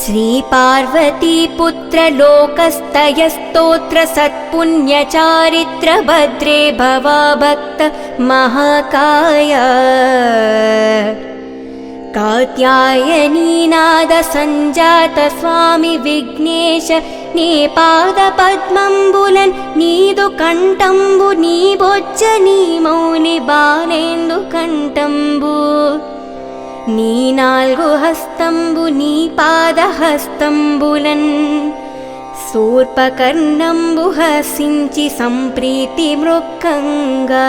श्रीपार्वतीपुत्र लोकस्तयस्तोत्र सत्पुण्यचारित्र भद्रे भवाभक्त महाकाय कात्यायनीनाद संजात स्वामी विघ्नेश नी पादपद्मंबुलन नीदु कंठंबु नी बोज्ज नी मौनि बालेंदु कंठंबु नी नाल्गु हस्तंबु नी पादहस्తంబులన్ శూర్పకర్ణంబు హసించి సంప్రీతి మృక్కంగా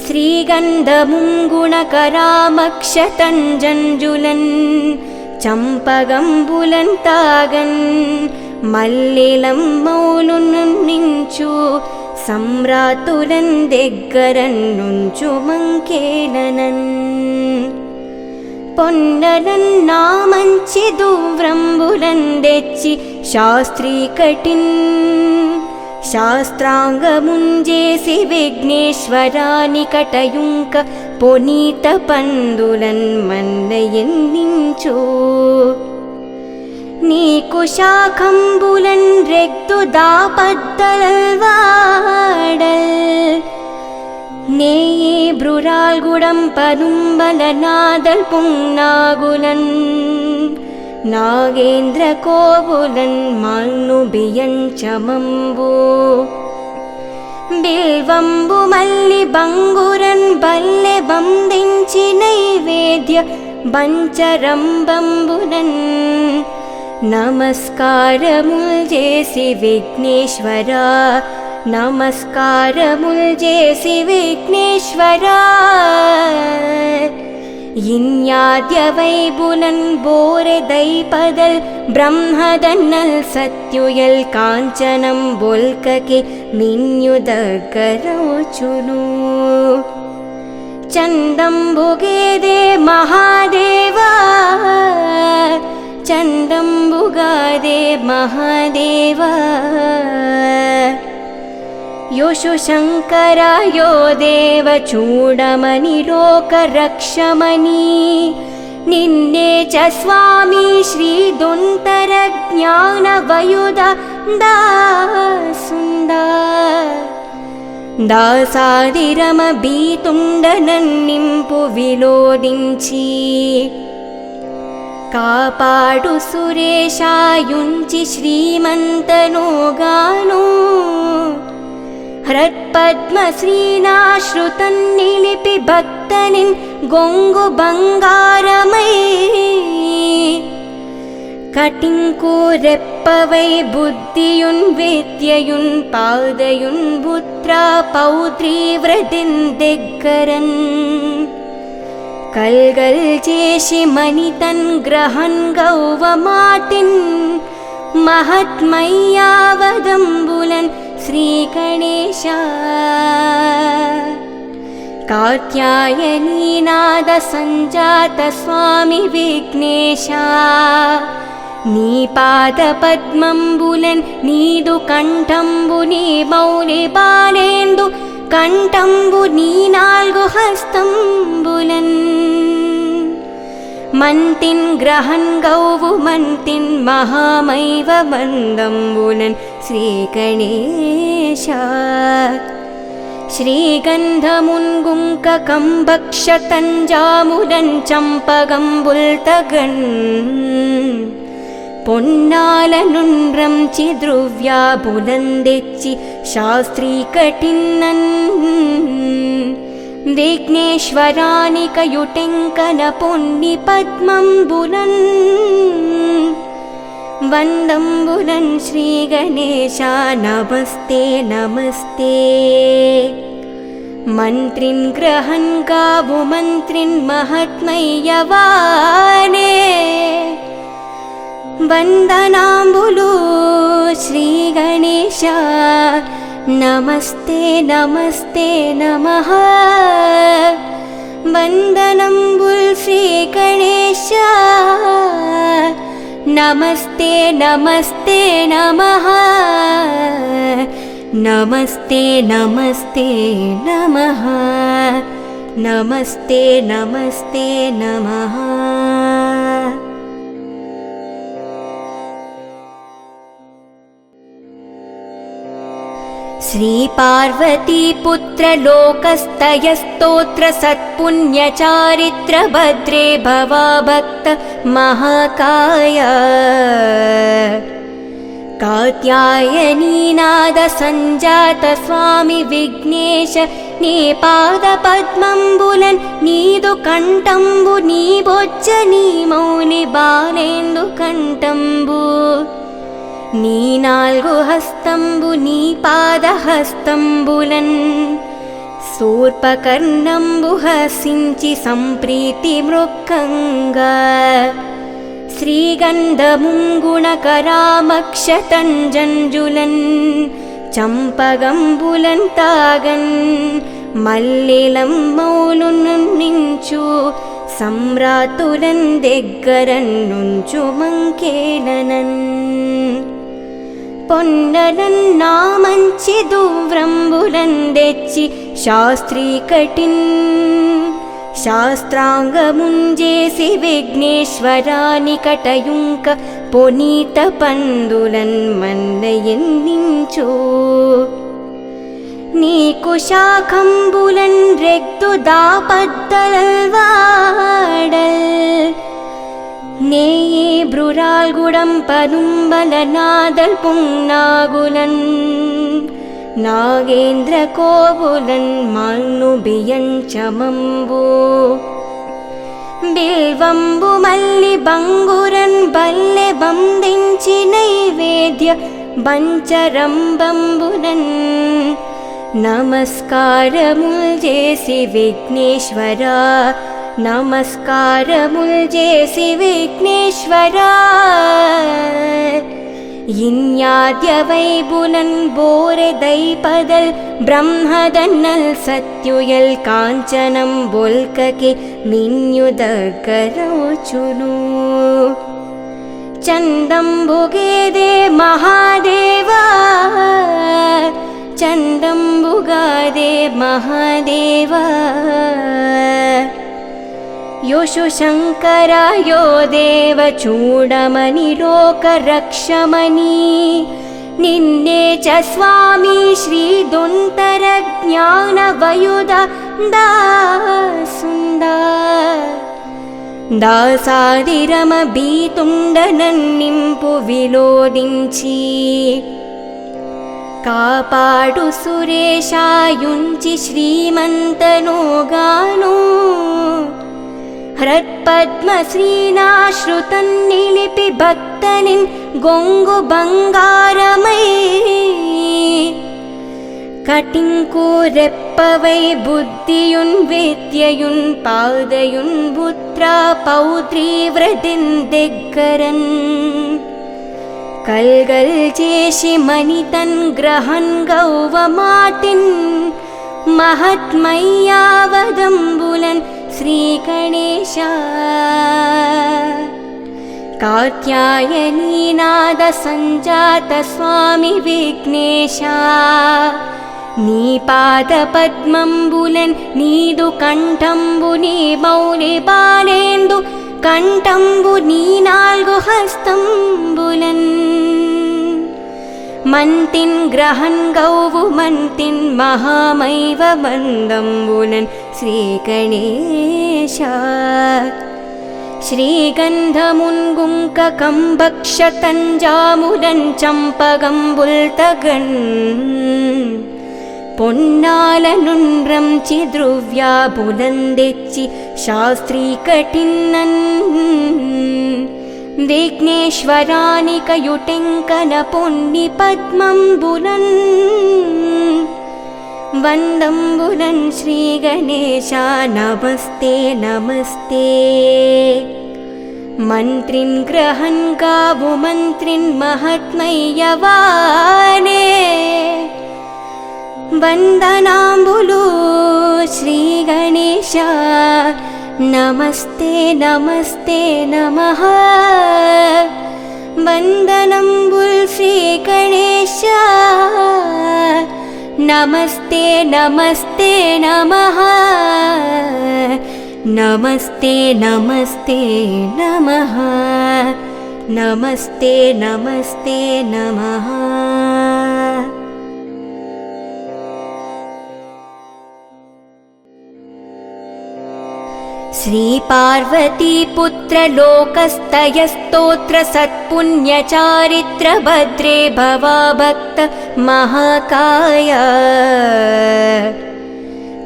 శ్రీగంధముంగుణకరామక్షతంజంజులన్ చంపగంబులన్ తాగన్ మల్లెలం మౌలునుంచు సమ్రాతులన్ దగ్గరన్నుంచు మంకేలనన్ పొన్నలన్ నామంచి దూవ్రంబులన్ తెచ్చి శాస్త్రీకటిన్ శాస్త్రాంగముంజేసి విఘ్నేశ్వరాని కటయుంక పొనీత పందులన్ మన్నయన్నించు నీకు శాఖంబులన్ రెగ్దు దాపద్దలవాడల్ నేయే బ్రురాల్గుడం పనుంబలనాదల్ పుంనాగులన్ నాగేంద్ర కోవులన్ మాల్ను బియంచమంబు బిల్వంబు మల్లి బంగురన్ బల్లె బందించి నైవేద్య బంచరంబంబులన్ నమస్కారముల్ చేసి విఘ్నేశ్వరా నమస్కారముల్ చేసి విఘ్నేశ్వరా ఇన్యాద్య వైబులన్ బోరె దైపదల్ బ్రహ్మదన్నల్ సత్యుయల్ కాంచనం బొల్కకి మిన్యు దగ్గరవుచును చందంబుగేదే మహాదేవా చందంబుగాదే మహాదేవా యోషు శంకర యో దేవ చూడమని లోక రక్షమని నిన్నే చ స్వామి శ్రీ దొంతర జ్ఞాన వయుద దాసుందా దాసాదిరమ బీతుండనన్నింపు విలోదించి కాపాడు సురేశాయుంచి శ్రీమంతనుగాను హృత్పద్మ శ్రీనాశ్రుతన్ నిలిపి భక్తనిన్ గొంగు బంగారమై కటింకు రెప్పవై బుద్ధియున్ విద్యయున్ పాదయున్ పుత్ర పౌత్రీ వ్రతిన్ దగ్గరన్ కల్గల్ చేసి మణితన్ గ్రహన్ గౌవమాటిన్ మహత్మయ్యావదంబులన్ శ్రీ గణేశ కాత్యాయనీనాద సంజాత స్వామి విఘ్నేశ నీ పాద పద్మంబులన్ నీదు కంఠంబు నీ మౌలి బాలేందు కంఠంబు నీ నాల్గు హస్తంబులన్ మంతిన్ గ్రహన్ గౌవు మంతిన్ మహామైవ మందంబులన్ శ్రీ గణేశ శ్రీగంధమున్గుంక కంభక్షతంజాములన్ చంపగంబుల్తగన్ పొన్నాలనుండ్రంచి ద్రవ్యాబులందెచ్చి శాస్త్రీకటిన్నన్ విఘ్నేశ్వరానికయుటెంకన పొన్ని పద్మంబులన్ వందంబులన్ శ్రీ గణేశ నమస్తే నమస్తే మంత్రిన్ గ్రహన్ గావు మంత్రిన్ మహాత్మయ్యవానే వందనాంబులు శ్రీ గణేశ నమస్తే నమస్తే నమః వందనంబుల్ శ్రీ గణేశ నమస్తే నమస్తే నమః నమస్తే నమస్తే నమః నమస్తే నమస్తే నమః। श्रीपार्वतीपुत्रलोकस्तयस्तोत्र सत्पुण्यचारित्र भद्रे भवाभक्त महाकाय कात्यायनीनाद संजात स्वामी विघ्नेश नी पादपद्मंबुलन् नीदु कंठंबु नी बोज्ज नी मौनि बालेन्दु कंठंबु నీ నాల్గు హస్తంబు నీ పాదహస్తంబులన్ శూర్పకర్ణంబు హసించి సంప్రీతి మృక్కంగా శ్రీగంధముం గుణకరామక్షతంజంజులన్ చంపగంబులన్ తాగన్ మల్లెలం మౌలునున్నించు సమ్రాతులన్ దగ్గరన్నుంచు మంకేలనన్ పొన్నలన్ నామంచి దూవ్రంబులన్ తెచ్చి శాస్త్రీకటిన్ శాస్త్రాంగముంజేసి విఘ్నేశ్వరాని కటయుంక పొనీత పందులన్ మన్నయన్నించు నీకు శాఖంబులన్ రెగ్దు దాపద్దలవాడల్ నేయే బ్రురాల్గుడం పదుంబల నాదల్ పున్నాగులన్ నాగేంద్ర కోవులన్ మాల్ను బియంచమంబు బిల్వంబు మల్లి బంగురన్ బల్లె బందించి నైవేద్య బంచరంబంబులన్ నమస్కారముల్ చేసి విఘ్నేశ్వరా నమస్కారముల్ చేసి విఘ్నేశ్వరా ఇన్యాద్య వైబులన్ బోరె దైపదల్ బ్రహ్మదన్నల్ సత్యుయల్ కాంచనం బొల్కకి మిన్యుదగ్గరవుచును చందంబుగేదే మహాదేవా చందంబుగాదే మహాదేవా యోషు శంకర యో దేవ చూడమని లోకరక్షమని నిన్నే చ స్వామి శ్రీ దొంతర జ్ఞాన వయుద దాసుందా దాసాదిరమ బీతుండనన్నింపు విలోదించి కాపాడు సురేశాయుంచి శ్రీమంతనుగాను హృత్పద్మ శ్రీనాశ్రుతన్ నిలిపి భక్తనిన్ గొంగు బంగారమై కటింకు రెప్పవై బుద్ధియున్ విద్యయున్ పాదయున్ పుత్ర పౌత్రీ వ్రతిన్ దగ్గరన్ కల్గల్ చేసి మణితన్ గ్రహన్ గౌవమాతిన్ మహత్మయ్యావదంబులన్ శ్రీ గణేశ కాత్యాయనీనాద సంజాత స్వామి విఘ్నేశ నీ పాద పద్మంబులన్ నీదు కంఠంబు నీ మౌలి బాలేందు కంఠంబు నీ నాల్గు హస్తంబులన్ మంతిన్ గ్రహన్ గౌవు మంతిన్ మహామైవ మందంబులన్ శ్రీ గణేశ శ్రీగంధమున్ గుంకకం భక్షతంజాములన్ చంపగంబుల్తగన్ పొన్నాలనుండ్రంచి ద్రవ్యాబులందెచ్చి శాస్త్రీకటిన్నన్ విఘ్నేశ్వరానికయుటెంకన పొన్ని పద్మంబులన్ వందంబులన్ శ్రీ గణేశ నమస్తే నమస్తే మంత్రిన్ గ్రహన్ గావు మంత్రిన్ మహాత్మయ్యవానే వందనాంబులు శ్రీ గణేశ నమస్తే నమస్తే నమః వందనంబుల్ శ్రీ గణేశ నమస్తే నమస్తే నమః నమస్తే నమస్తే నమః నమస్తే నమస్తే నమః श्रीपार्वतीपुत्रलोकस्तयस्तोत्र सत्पुण्यचारित्र भद्रे भवाभक्त महाकाय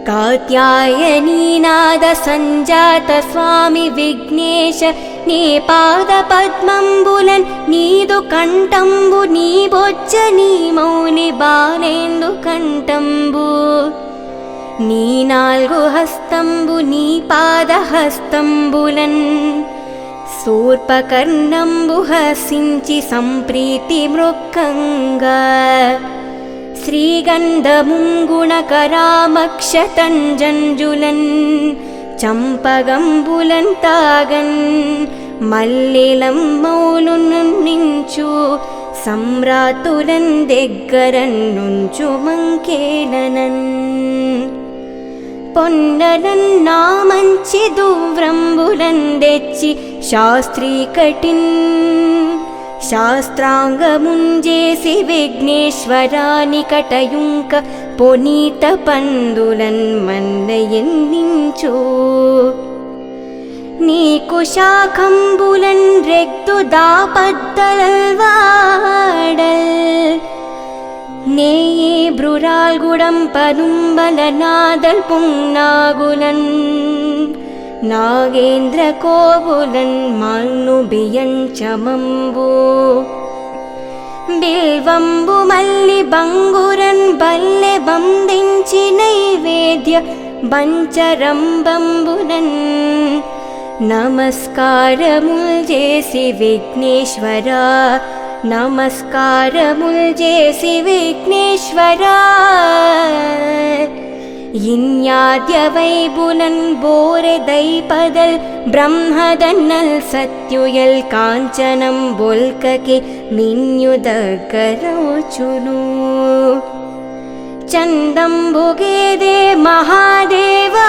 कात्यायनीनाद सञ्जात स्वामी विघ्नेश नी पादपद्मंबुलन् नीदु कंठंबु नी बोज्ज नी मौनि बालेन्दु कंठंबु నీ నాల్గు హస్తంబు నీ పాదహస్తంబులన్ శూర్పకర్ణంబు హసించి సంప్రీతి మృక్కంగా శ్రీగంధముం గుణకరామక్షతంజంజులన్ చంపగంబులన్ తాగన్ మల్లెలం మౌలునుంచు సమ్రాతులన్ దగ్గరన్నుంచు మంకేలనన్ పొన్నలన్ నామంచి దూవ్రంబులన్ దెచ్చి శాస్త్రీకటిన్ శాస్త్రాంగముంజేసి విఘ్నేశ్వరాని కటయుంక పొనీత పందులన్ మన్నయన్నించు నీకు శాఖంబులన్ రెగ్దు దాపద్దలల్వాడల్ నేయే బ్రురాల్గుడం పదుంబలనాదల్ పున్నాగులన్ నాగేంద్ర కోవులన్ మాల్ను బియంచమంబు బిల్వంబు మల్లి బంగురన్ బల్లె బందించి నైవేద్య బంచరంబంబులన్ నమస్కారముల్ చేసి విఘ్నేశ్వరా నమస్కారముల్ చేసి విఘ్నేశ్వరా ఇన్యాద్య వైబులన్ బోరె దైపదల్ బ్రహ్మదన్నల్ సత్యుయల్ కాంచనం బొల్కకి మిన్యుదగ్గరవుచును చందంబుగేదే మహాదేవా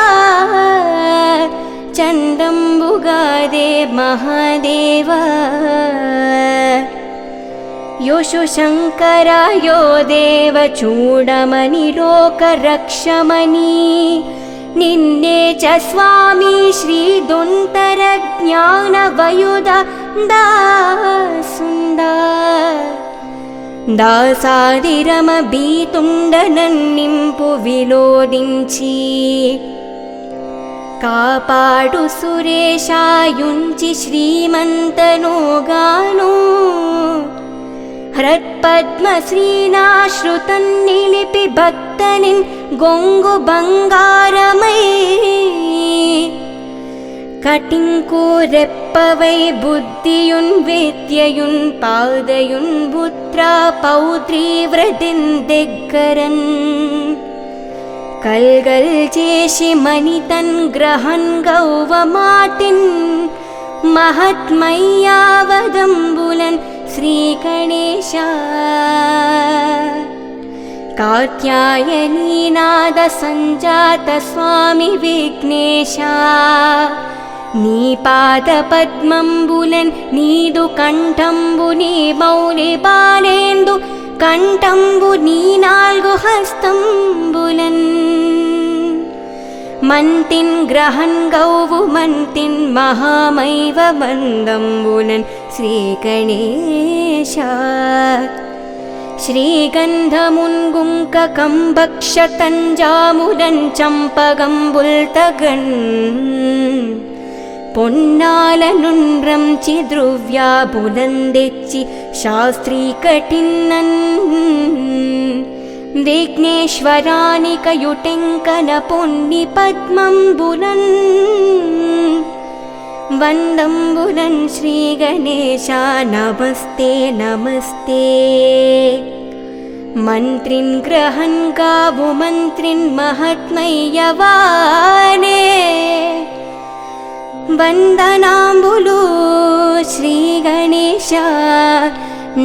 చందంబుగాదే మహాదేవా యోషు శంకరాయో దేవ చూడమని లోకరక్షమని నిన్నే చ స్వామి శ్రీ దుంతర జ్ఞాన వయుద దాసుందా దాసాదిరమ బీతుండనన్నింపు విలోదించి కాపాడు సురేశాయుంచి శ్రీమంతనుగాను హృత్పద్మ శ్రీనాశ్రుతన్ నిలిపి భక్తనిన్ గొంగు బంగారమై కటింకు రెప్పవై బుద్ధియున్ విద్యయున్ పాదయున్ పుత్రా పౌత్రీ వ్రతిన్ దగ్గరన్ కల్గల్ చేసి మణితన్ గ్రహన్ గౌవమాటిన్ మహత్మయ్యావదంబులన్ శ్రీ గణేశ కాత్యాయనీనాద సంజాత స్వామి విఘ్నేశ నీ పాద పద్మంబులన్ నీదు కంఠంబు నీ మౌలి బాలేందు కంఠంబు నీ నాల్గు హస్తంబులన్ మంతిన్ గ్రహన్ గౌవు మంతిన్ మహామైవ మందంబులన్ శ్రీ గణేశ శ్రీగంధమున్ గుంకకం భక్షతంజాములన్ చంపగంబుల్తగన్ పొన్నాలనుండ్రంచి ద్రవ్యాబులందెచ్చి శాస్త్రీకటిన్నన్ విఘ్నేశ్వరానికయుటెంకన పొన్ని పద్మంబులన్ వందంబులన్ శ్రీ గణేశ నమస్తే నమస్తే మంత్రిన్ గ్రహన్ గావు మంత్రిన్ మహాత్మయ్యవానే వందనాంబులు శ్రీ గణేశ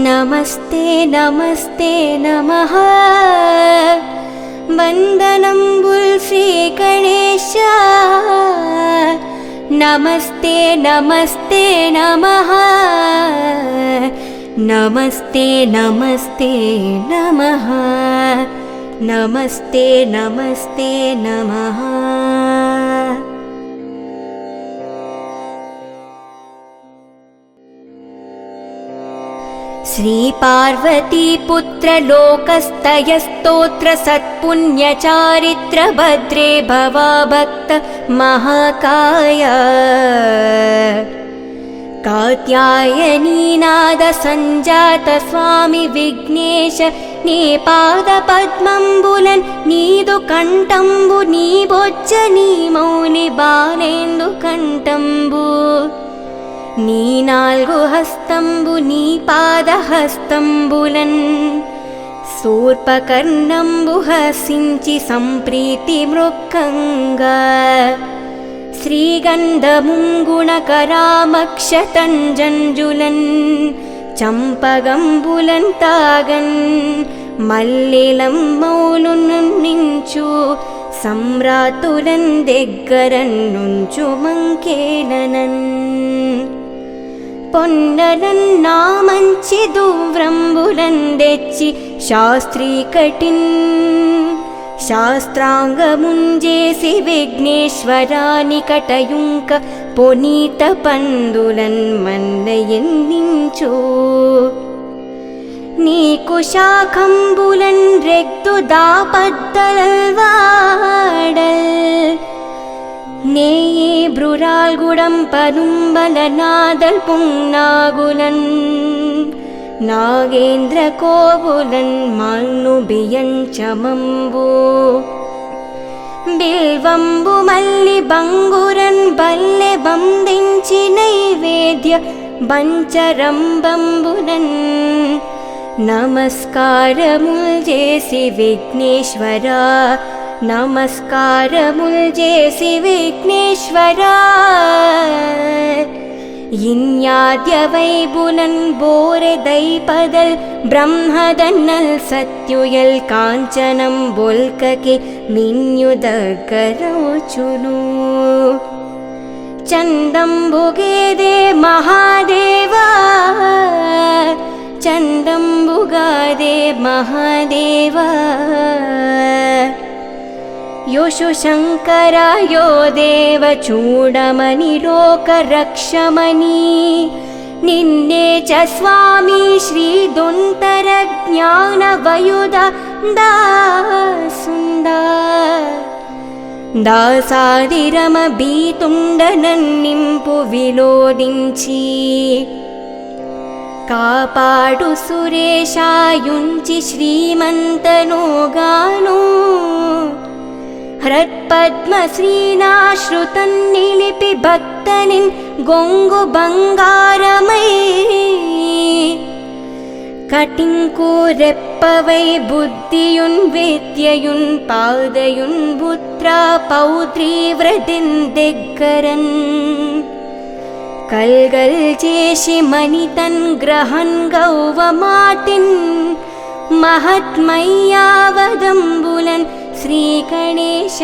నమస్తే నమస్తే నమః వందనంబుల్ శ్రీ గణేశ నమస్తే నమస్తే నమః నమస్తే నమస్తే నమః నమస్తే నమస్తే నమః श्रीपार्वतीपुत्रलोकस्तयस्तोत्र सत्पुण्यचारित्र भद्रे भवाभक्त महाकाय कात्यायनीनाद सञ्जात स्वामी विघ्नेश नी पादपद्मंबुलन् नीदु कंठंबु नी बोज्ज नी मौनि बालेन्दु कंठंबु नी नाल्गु हस्तंबु नी पादहस्तंबुलन् शूर्पकर्णंबु हसिंचि संप्रीति मृक्कंगा श्रीगन्धमुङ्गुणकरामक्षतञ्जञ्जुलन् चम्पगंबुलन् तागन् मल्लिलं मौलुन्निंचु सम्रातुलन् देग्गरन्नुंचु मंकेलनन् పొన్నలన్ నామంచి దూవ్రంబులన్ తెచ్చి శాస్త్రీకటిన్ శాస్త్రాంగముంజేసి విఘ్నేశ్వరాని కటయుంక పొనీత పందులన్ మన్నయన్నించు నీకు శాఖంబులన్ రెగ్దు దాపద్దలల్వాడల్ நேயே புரால்குடம் பரும்பல நாதல் புன்னாகுலன் நாகேந்திர கோபுலன் மால்னுபியஞ்சமம்பு బిల్వంబు మల్లి బంగురన్ బల్లె బందించి నైవేద్య బంచరంబంబునన్ నమస్కారముల్ చేసి విఘ్నేశ్వరా నమస్కారముల్ చేసి విఘ్నేశ్వరా ఇన్యాద్య వైబులన్ బోరె దైపదల్ బ్రహ్మదన్నల్ సత్యుయల్ కాంచనం బొల్కకి మిన్యుదగ్గరోచును చందంబుగేదే మహాదేవా చందంబుగాదే మహాదేవా योषु शंकरा यो देव चूडमणि लोक रक्षमणि निन्ने च स्वामी श्री दुंतर ज्ञान वयुद दासुंदा दासादिरम बीतुंडनन्निंपु विलोदिंची कापाडु सुरेशायुंचि श्रीमंतनोगानु हृत्पद्मश्रीनाश्रुतन्निलिपि भक्तनिन् गोंगु बंगारमै कटिंकूरेप्पवै बुद्धियुन् विद्ययुन् पादयुन् पुत्रा पौत्री वृद्धिन् दिग्गरन् कल्गल चेशि मनितन् ग्रहन् गौवमाटिन् महत्मय्यावदम्बुलन् श्री गणेश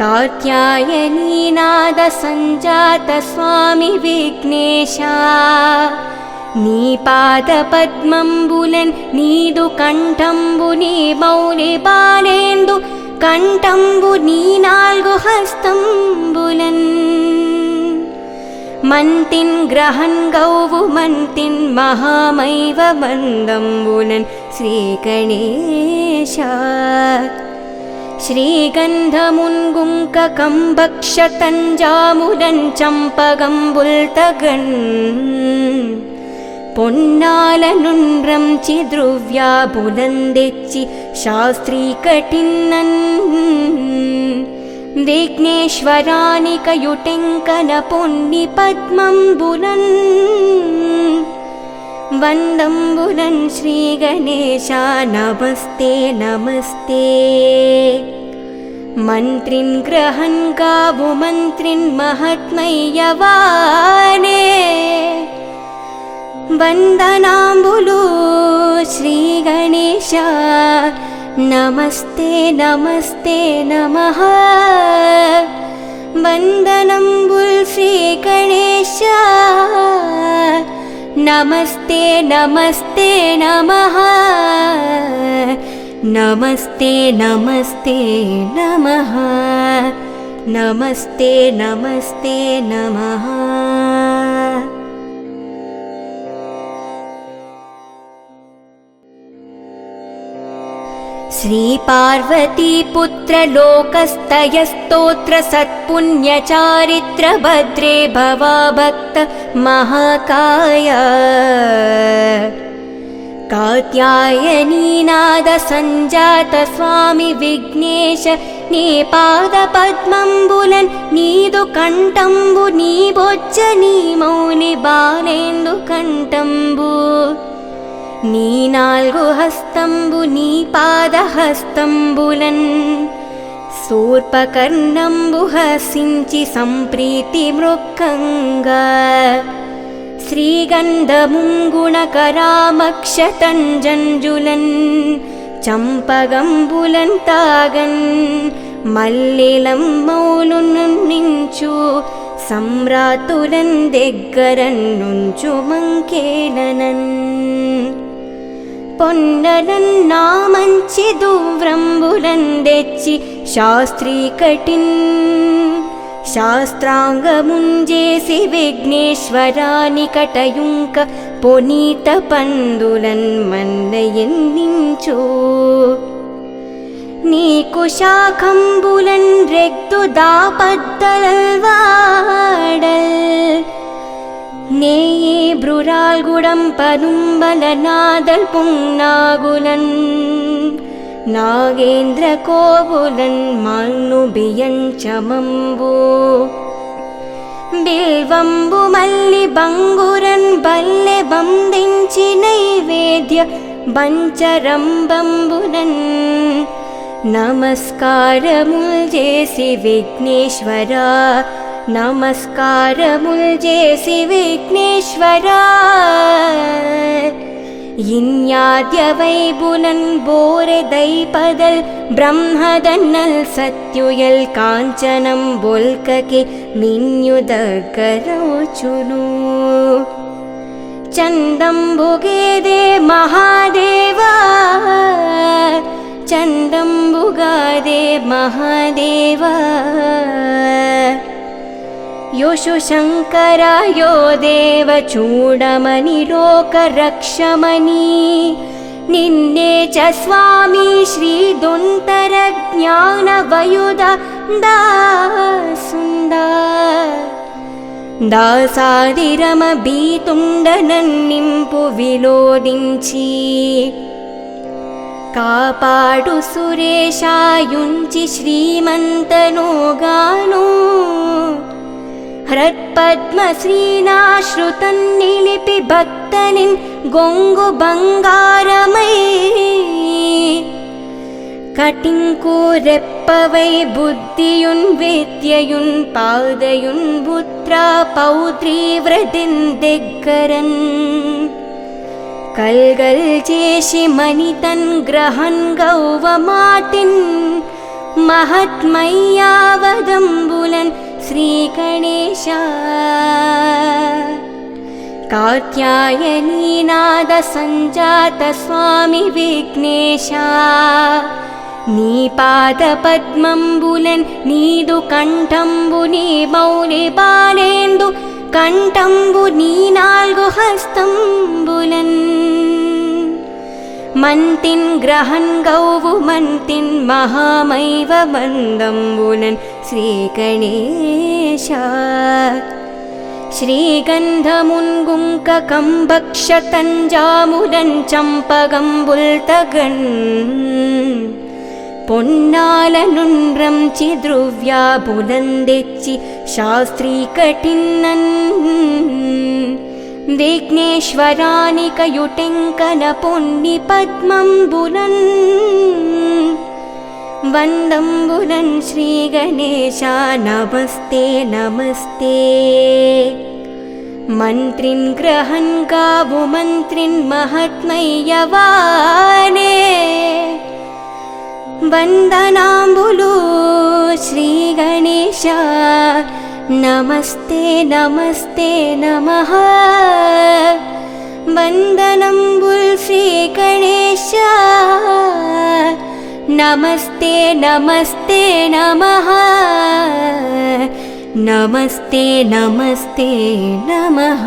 कात्यायनीनाद संजात स्वामी विघ्नेश नी पाद पद्मंबुलन् नीदु कंठंबु नी मौलि बालेन्दु कंठंबु नी नाल्गु हस्तंबुलन् मंतिन् ग्रहन् गौवु मंतिन् महामैव मंदंबुलन् श्री गणेश श्रीगंधमुन्गुंककं भक्षतंजामुलन् चंपगंबुल्तगन् పొన్నాలనుండ్రంచి ద్రవ్యాబులందెచ్చి శాస్త్రీకటిన్నన్ విఘ్నేశ్వరానికయుటెంకన పొన్ని పద్మంబులన్ వందంబులన్ శ్రీ గణేశ నమస్తే నమస్తే మంత్రిన్ గ్రహన్ గావు మంత్రిన్ మహాత్మయ్యవానే వందనాంబులు శ్రీ గణేశ నమస్తే నమస్తే నమః వందనంబుల్ శ్రీ గణేశ నమస్తే నమస్తే నమః నమస్తే నమస్తే నమః నమస్తే నమస్తే నమః श्रीपार्वतीपुत्रलोकस्तयस्तोत्र सत्पुण्यचारित्र भद्रे भवाभक्त महाकाय कात्यायनीनाद सञ्जात स्वामी विघ्नेश नी पादपद्मंबुलन् नीदु कंठंबु नी बोज्ज नी मौनि बालेन्दु कंठंबु नी नाल्गु हस्तंबु नी पादहस्तंबुलन् शूर्पकर्णंबु हसिंचि संप्रीति मृक्कंगा श्रीगन्धमुङ्गुणकरामक्षतञ्जञ्जुलन् चम्पगंबुलन् तागन् मल्लिलं मौनुन्निंचु सम्रातुलन् देग्गरन्नुंचु मंकेलनन् పొన్నలన్ నామంచి దూవ్రంబులన్ దెచ్చి శాస్త్రీకటిన్ శాస్త్రాంగముంజేసి విఘ్నేశ్వరాని కటయుంక పొనీత పందులన్ మన్నయన్నించు నీకు శాఖంబులన్ రెగ్దు దాపద్దలల్వాడల్ நேயே புரால்குடம் பதும்பலநாதல் புன்னாகுலன் நாகேந்திர கோபுலன் மால்னுபியஞ்சமம்பு బిల్వంబు మల్లి బంగురన్ బల్లె బందించి నైవేద్య బంచరంబంబునన్ నమస్కారముల్ చేసి విఘ్నేశ్వరా నమస్కారముల్ చేసి విఘ్నేశ్వరా ఇన్యాద్య వైబులన్ బోరె దైపదల్ బ్రహ్మదన్నల్ సత్యుయల్ కాంచనం బొల్కకి మిన్యుదగ్గరోచును చందంబుగేదే మహాదేవా చందంబుగాదే మహాదేవా योषु शङ्करायो देव चूडमणि लोकरक्षमणि निन्ने च स्वामी श्रीदुन्तर ज्ञानवयुध दासुन्दा दासादिरम बीतुण्डनन्निंपु विलोदिंची కాపాడు సురేశాయుంచి శ్రీమంతనోగాను హృత్పద్మ శ్రీనాశ్రుతన్నిలిపి భక్తనిన్ గొంగు బంగారమై కటింకు రెప్పవై బుద్ధియున్ విద్యయున్ పాదయున్ పుత్రా పౌత్రీ వ్రతిన్ దగ్గరన్ కల్గల్ చేసి మణితన్ గ్రహన్ గౌవమాతిన్ మహత్మయ్యావదంబులన్ శ్రీ గణేశ కాత్యాయనీనాద సంజాత స్వామి విఘ్నేశ నీ పాద పద్మంబులన్ నీదు కంఠంబు నీ మౌలి బాలేందు కంఠంబు నీ నాల్గు హస్తంబులన్ మంతిన్ గ్రహన్ గౌవు మంతిన్ మహామైవ మందంబులన్ శ్రీ గణేశ శ్రీగంధమున్గుంక కంబక్షతంజాములన్ చంపగంబుల్తగన్ పొన్నాలనుండ్రంచి ద్రవ్యాబులందెచ్చి శాస్త్రీకటిన్నన్ విఘ్నేశ్వరానికయుటెంకన పొన్ని పద్మంబులన్ వందంబులన్ శ్రీ గణేశ నమస్తే నమస్తే మంత్రిన్ గ్రహన్ గావు మంత్రిన్ మహాత్మయ్యవానే వందనాంబులు శ్రీ గణేశ నమస్తే నమస్తే నమః వందనంబుల్ శ్రీ గణేశ నమస్తే నమస్తే నమః నమస్తే నమస్తే నమః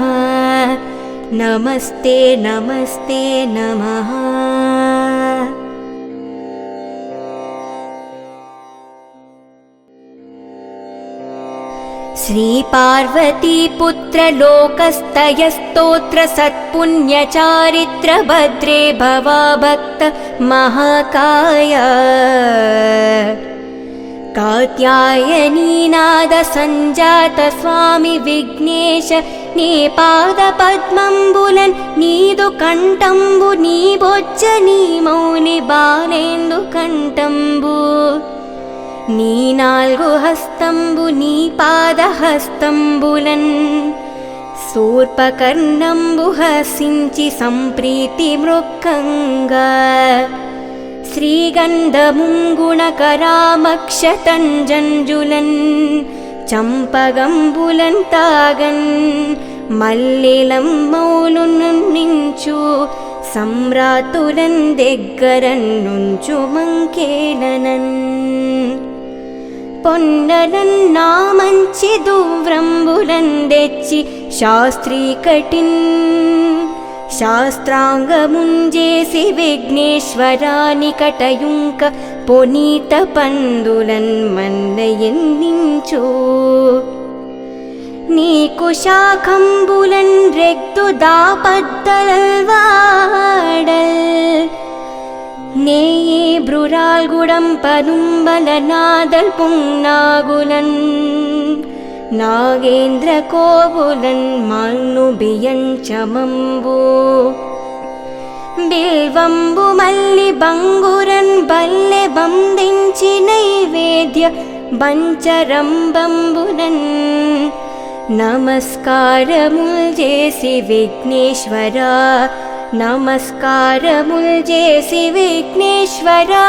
నమస్తే నమస్తే నమః श्रीपार्वतीपुत्रलोकस्तयस्तोत्र सत्पुण्यचारित्र भद्रे भवाभक्त महाकाय कात्यायनीनाद संजात स्वामी विघ्नेश नी पादपद्मंबुलन् नीदु कंठंबु नी बोज्ज नी मौनि बालेंदु कंठंबु नी नाल्गु हस्तंबु नी पादहस्तंबुलन् शूर्पकर्णंबु हसिंचि संप्रीति मृक्कंगा श्रीगन्धमुङ्गुणकरामक्षतञ्जञ्जुलन् चम्पगम्बुलन् तागन् मल्लिलं मौलुन्निंचु सम्रातुलन् देग्गरन्नुंचु मंकेलनन् పొన్నలన్ నామంచి దూవ్రంబులన్ దెచ్చి శాస్త్రీకటిన్ శాస్త్రాంగముంజేసి విఘ్నేశ్వరాని కటయుంక పొనీత పందులన్ మన్నయెన్నించు నీకు శాఖంబులన్ రెగ్దు దాపద్దలల్వాడల్ நேயே புரால்குடம் பதும்பலநாதல் புன்னாகுலன் நாகேந்திர கோபுலன் மால்னுபியஞ்சமம்பு బిల్వంబు మల్లి బంగురన్ బల్లె బందించి నైవేద్య బంచరంబంబునన్ నమస్కారముల్ చేసి విఘ్నేశ్వరా నమస్కారముల్ చేసి విఘ్నేశ్వరా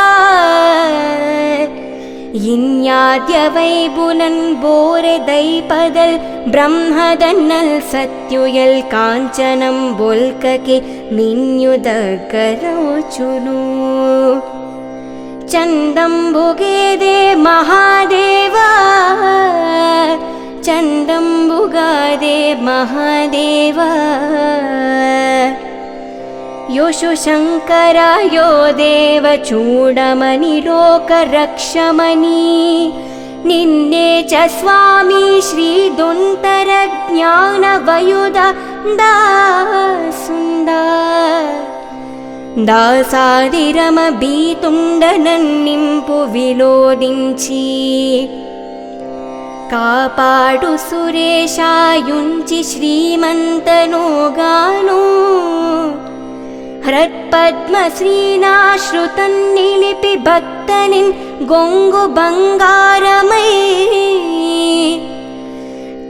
ఇన్యాద్య వైబులన్ బోరె దైపదల్ బ్రహ్మదన్నల్ సత్యుయల్ కాంచనం బొల్కకి మిన్యుదగ్గరోచును చందంబుగేదే మహాదేవా చందంబుగాదే మహాదేవా యోషు శంకర యో దేవ చూడమని లోక రక్షమని నిన్నే చ స్వామి శ్రీ దొంతర జ్ఞాన వయుద దాసుందా దాసాదిరమ బీతుండనన్నింపు విలోదించి కాపాడు సురేశాయుంచి శ్రీమంతనుగాను హృత్పద్మ శ్రీనాశ్రుతన్ నిలిపి భక్తనిన్ గొంగు బంగారమై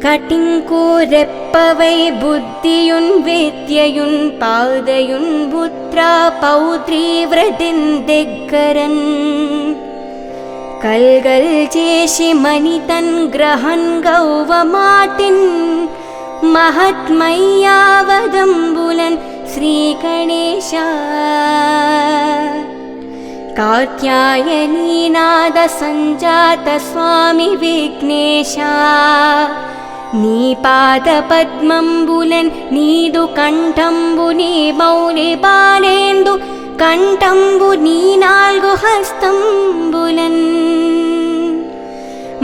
కటింకు రెప్పవై బుద్ధియున్ విద్యయున్ పాదయున్ పుత్ర పౌత్రీ వ్రతిన్ దగ్గరన్ కల్గల్ చేసి మణితన్ గ్రహన్ గౌవమాటిన్ మహత్మయ్యావదంబులన్ శ్రీ గణేశ కాత్యాయనీనాద సంజాత స్వామి విఘ్నేశ నీ పాద పద్మంబులన్ నీదు కంఠంబు నీ మౌలి బాలేందు కంఠంబు నీ నాల్గు హస్తంబులన్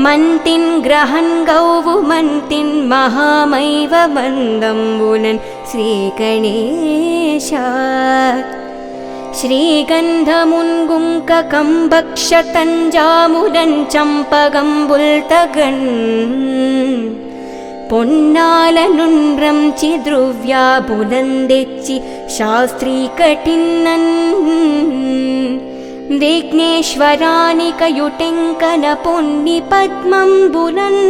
మంతిన్ గ్రహన్ గౌవు మంతిన్ మహామైవ మందంబులన్ శ్రీ గణేశ శ్రీగంధమున్గుంక కంభక్షతంజాములన్ చంపగంబుల్తగన్ పొన్నాలనుండ్రంచి ద్రవ్యాబులందెచ్చి శాస్త్రీకటిన్నన్ విఘ్నేశ్వరానికయుటెంకన పొన్ని పద్మంబులన్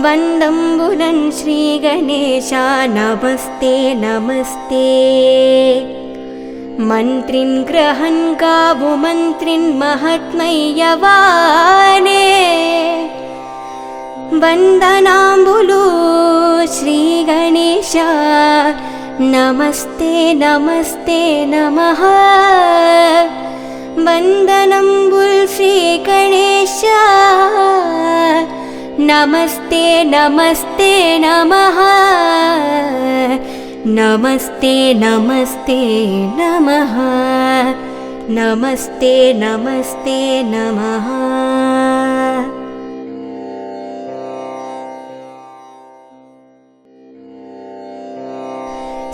వందంబులన్ శ్రీ గణేశ నమస్తే నమస్తే మంత్రిన్ గ్రహన్ గావు మంత్రిన్ మహాత్మయ్యవానే వందనాంబులు శ్రీ గణేశ నమస్తే నమస్తే నమః వందనంబుల్ శ్రీ గణేశ నమస్తే నమస్తే నమః నమస్తే నమస్తే నమః నమస్తే నమస్తే నమః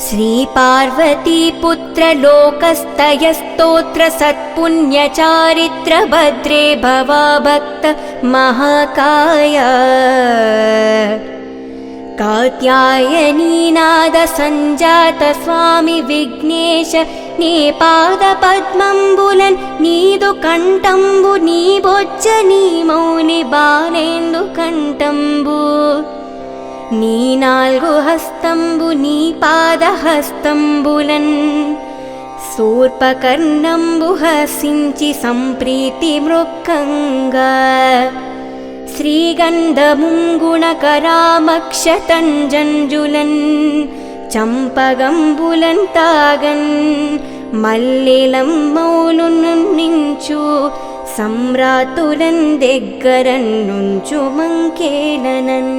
श्रीपार्वतीपुत्र लोकस्तयस्तोत्र सत्पुण्यचारित्र भद्रे भवाभक्त महाकाय कात्यायनीनाद संजात स्वामी विघ्नेश नी पादपद्मंबुलन् नीदु कंठंबु नी बोज्ज नी मौनि बालेन्दु कंठंबु నీ నాల్గు హస్తంబు నీ పాదహస్తంబులన్ శూర్పకర్ణంబు హసించి సంప్రీతి మృక్కంగా శ్రీగంధముంగుణకరామక్షతంజంజులన్ చంపగంబులన్ తాగన్ మల్లెలం మౌలునుంచు సమ్రాతులన్ దగ్గరన్నుంచు మంకేలనన్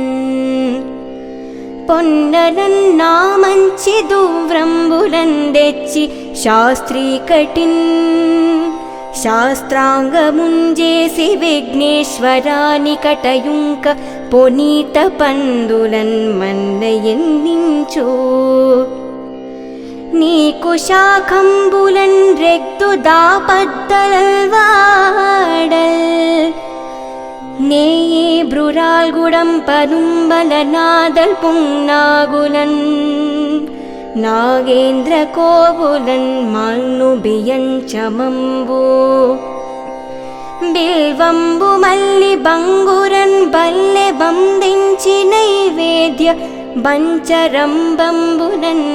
పొన్నలన్ నామంచి దువ్రంబులన్ తెచ్చి శాస్త్రీకటిన్ శాస్త్రాంగముంజేసి విఘ్నేశ్వరాని కటయుంక పొనీత పందులన్ మన్నయన్నించు నీకు శాఖంబులన్ రెగ్దు దాపద్దలవాడల్ నేయే బ్రురాల్గుడం పదుంబల నాదల్ పున్నాగులన్ నాగేంద్ర కోవులన్ మాల్ను బియంచమంబు బిల్వంబు మల్లి బంగురన్ బల్లె బందించి నైవేద్య బంచరంబంబులన్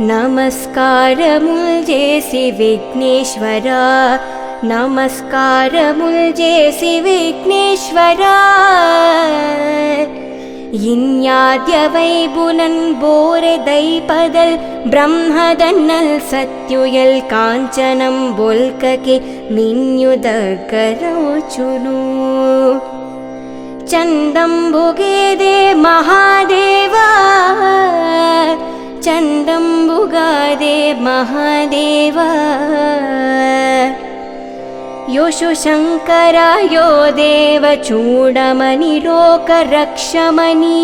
నమస్కారముల్ చేసి విఘ్నేశ్వరా నమస్కారముల్ చేసి విఘ్నేశ్వరా ఇన్యాద్య వైబులన్ బోరె దైపదల్ బ్రహ్మదన్నల్ సత్యుయల్ కాంచనం బొల్కకి మిన్యుదగ్గరవుచును చందంబుగేదే మహాదేవా చందంబుగాదే మహాదేవా యోషు శంకర యో దేవ చూడమని లోకరక్షమని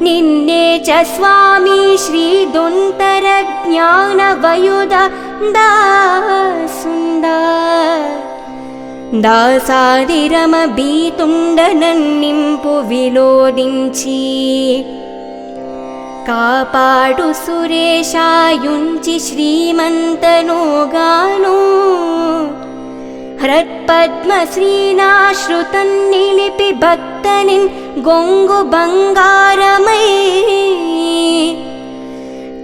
నిన్నే చ స్వామి శ్రీ దొంతర జ్ఞాన వయుద దాసుందా దాసాదిరమ బీతుండనన్నింపు విలోదించి కాపాడు సురేశాయుంచి శ్రీమంతనుగాను హృత్పద్మ శ్రీనాశ్రుతన్ నిలిపి భక్తనిన్ గొంగు బంగారమై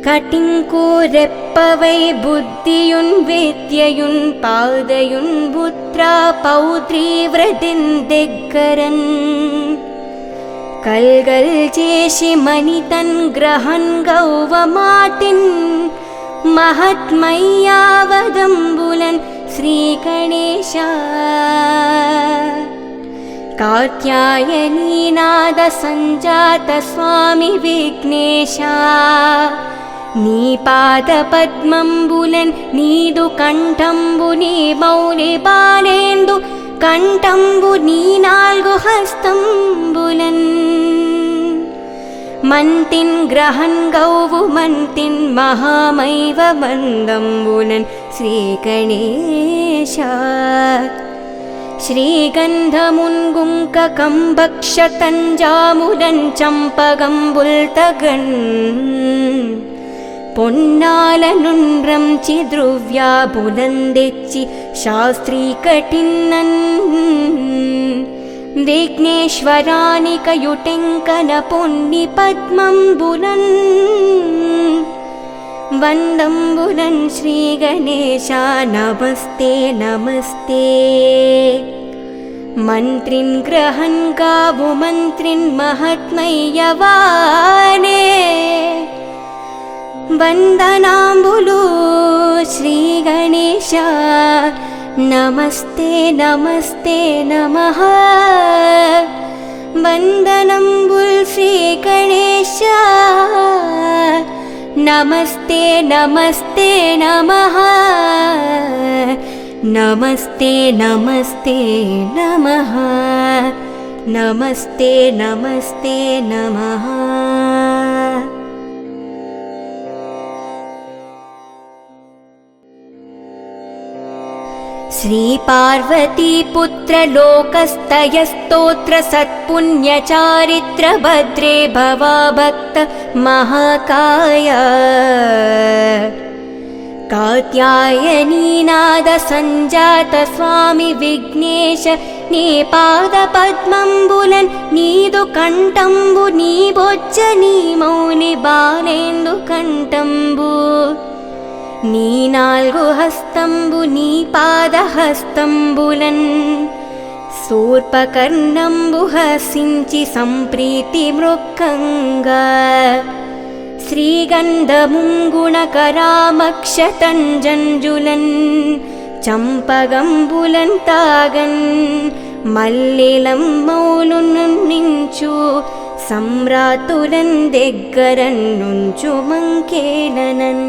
కటింకు రెప్పవై బుద్ధియున్ విద్యయున్ పాదయున్ పుత్ర పౌత్రీ వ్రతిన్ దగ్గరన్ కల్గల్ చేసి మణితన్ గ్రహన్ గౌవమాతిన్ మహత్మయ్యావదంబులన్ శ్రీ గణేశ కాత్యాయనీనాద సంజాత స్వామి విఘ్నేశ నీ పాద పద్మంబులన్ నీదు కంఠంబు నీ మౌలి బాలేందు కంఠంబు నీ నాల్గు హస్తంబులన్ మంతిన్ గ్రహన్ గౌవు మంతిన్ మహామైవ మందంబులన్ శ్రీ గణేశ శ్రీగంధమున్గుంకకం భక్షతంజాములన్ చంపగంబుల్తగన్ పొన్నాలనుండ్రంచి ద్రవ్యాబులందెచ్చి శాస్త్రీకటిన్నన్ విఘ్నేశ్వరానికయుటెంకన పొన్ని పద్మంబులన్ వందంబులన్ శ్రీ గణేశ నమస్తే నమస్తే మంత్రిన్ గ్రహన్ గావు మంత్రిన్ మహాత్మయ్యవానే వందనాంబులు శ్రీ గణేశ నమస్తే నమస్తే నమః వందనంబుల్ శ్రీ గణేశ నమస్తే నమస్తే నమః నమస్తే నమస్తే నమః నమస్తే నమస్తే నమః श्रीपार्वतीपुत्रलोकस्तयस्तोत्र सत्पुण्यचारित्र भद्रे भवाभक्त महाकाय कात्यायनीनाद सञ्जात स्वामी विघ्नेश नी पादपद्मंबुलन् नीदु कंठंबु नी बोज्ज नी मौनि बालेन्दु कंठंबु నీ నాల్గు హస్తంబు నీ పాదహస్తంబులన్ శూర్పకర్ణంబు హసించి సంప్రీతి మృక్కంగా శ్రీగంధముం గుణకరామక్షతంజంజులన్ చంపగంబులన్ తాగన్ మల్లెలం మౌలునుంచు సమ్రాతులన్ దగ్గరన్నుంచు మంకేలనన్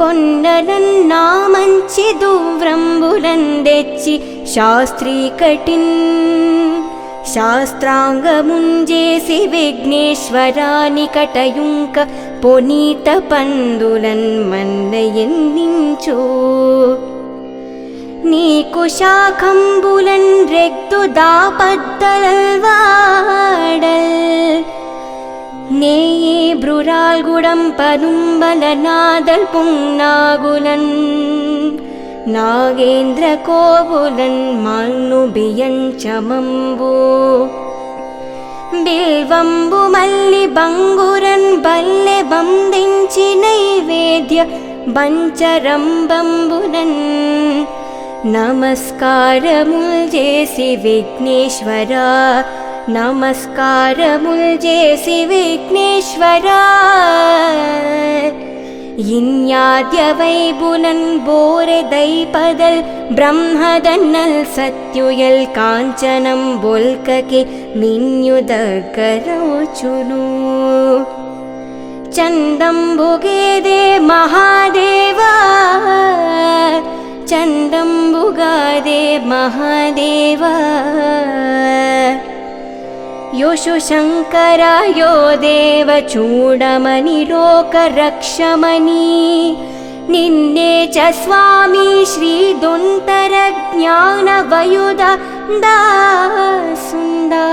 పొన్నలన్ నామంచి దూవ్రంబులన్ దెచ్చి శాస్త్రీకటిన్ శాస్త్రాంగముంజేసి విఘ్నేశ్వరాని కటయుంక పొనీత పందులన్ మన్నయన్నించు నీకు శాఖంబులన్ రెగ్దు దాపద్దలల్వాడల్ నేయే బ్రురాల్గుడం పదుంబలనాదల్ పున్నాగులన్ నాగేంద్ర కోవులన్ మాల్ను బియంచమంబు బిల్వంబు మల్లి బంగురన్ బల్లె బందించి నైవేద్య బంచరంబంబులన్ నమస్కారముల్ చేసి విఘ్నేశ్వరా నమస్కారముల్ చేసి విఘ్నేశ్వరా ఇన్యాద్య వైబులన్ బోరె దైపదల్ బ్రహ్మదన్నల్ సత్యుయల్ కాంచనం బొల్కకి మిన్యుదగ్గరవుచును చందంబుగేదే మహాదేవా చందంబుగాదే మహాదేవా యోషు శంకరాయో దేవ చూడమని లోకరక్షమని నిన్నే చ స్వామి శ్రీ దొంతర జ్ఞాన వయుద దాసుందా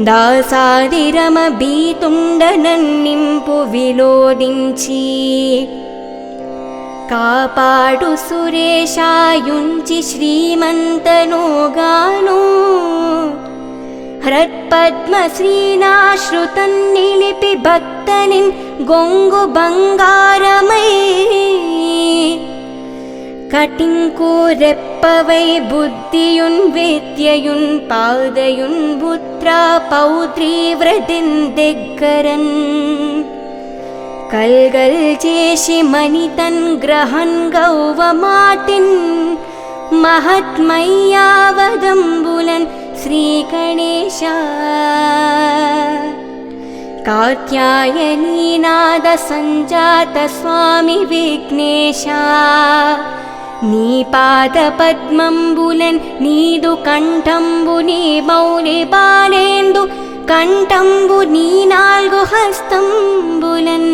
దాసాదిరమ బీతుండనన్నింపు విలోదించి కాపాడు సురేశాయుంచి శ్రీమంతనుగాను హృత్పద్మ శ్రీనాశ్రుతన్ నిలిపి భక్తనిన్ గొంగు బంగారమై కటింకు రెప్పవై బుద్ధియున్ విద్యయున్ పాదయున్ పుత్రా పౌత్రీ వ్రతిన్ దగ్గరన్ కల్గల్ చేసి మణితన్ గ్రహన్ గౌవమాతిన్ మహత్మయ్యావదంబులన్ శ్రీ గణేశ కాత్యాయనీనాద సంజాత స్వామి విఘ్నేశ నీ పాద పద్మంబులన్ నీదు కంఠంబు నీ మౌలి బాలేందు కంఠంబు నీ నాల్గు హస్తంబులన్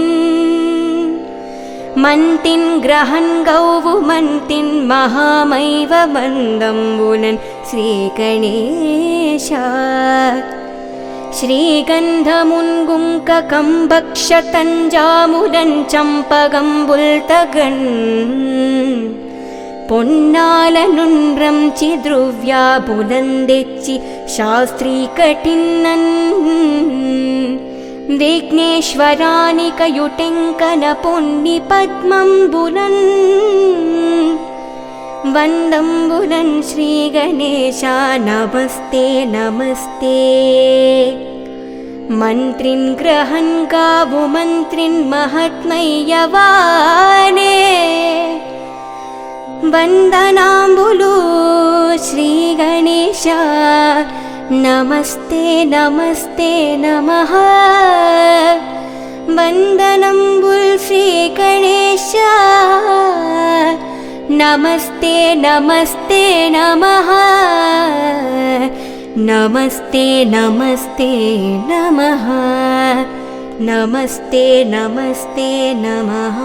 మంతిన్ గ్రహన్ గౌవు మంతిన్ మహామైవ మందంబులన్ శ్రీ గణేశ శ్రీగంధమున్ గుంకకం భక్షతంజాములన్ చంపగంబుల్తగన్ పొన్నాలనుండ్రంచి ద్రవ్యాబులందెచ్చి శాస్త్రీకటిన్నన్ విఘ్నేశ్వరానికయుటెంకన పొన్ని పద్మంబులన్ వందంబులన్ శ్రీ గణేశ నమస్తే నమస్తే మంత్రిన్ గ్రహన్ గావు మంత్రిన్ మహాత్మయ్యవానే వందనాంబులు శ్రీ గణేశ నమస్తే నమస్తే నమః వందనంబుల్ శ్రీ గణేశ నమస్తే నమస్తే నమః నమస్తే నమస్తే నమః నమస్తే నమస్తే నమః